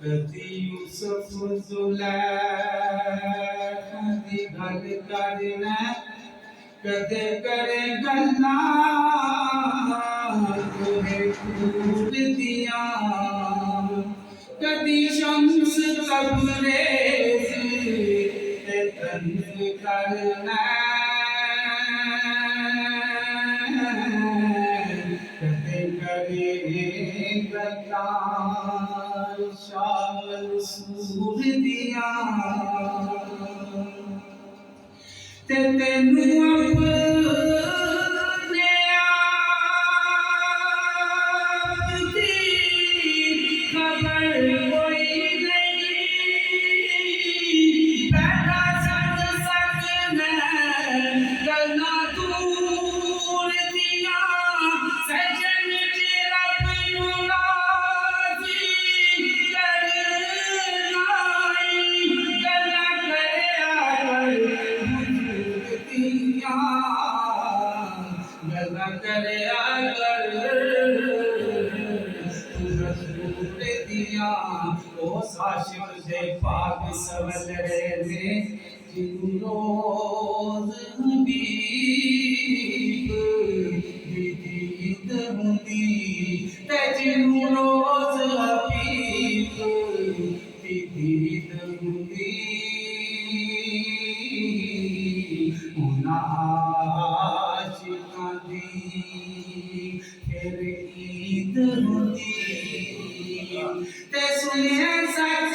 कदी यूसुफ जुलैखा दी गल करना कदे करे गल्ला तुहे खूब दिया कदी शम्स तबरेज़ ते तंज करना कदे करे गल्ला शाह मंसूर दिया ते तेनू अपने आप दी खबर कोई नहीं बैठा सच सच ने गल्लां दूर दिया सजन तेरा पीनू राजी करना गल्लां गल्ला करे अगर तू रसूल दिया ओ साशिक दे पाक सवल ने जिन्नो रोज हबीब दीद हुंदी ते जिन्नो रोज हबीब दीद हुंदी आशिकां दी फिर ईद हुंदी ते सुनिया सच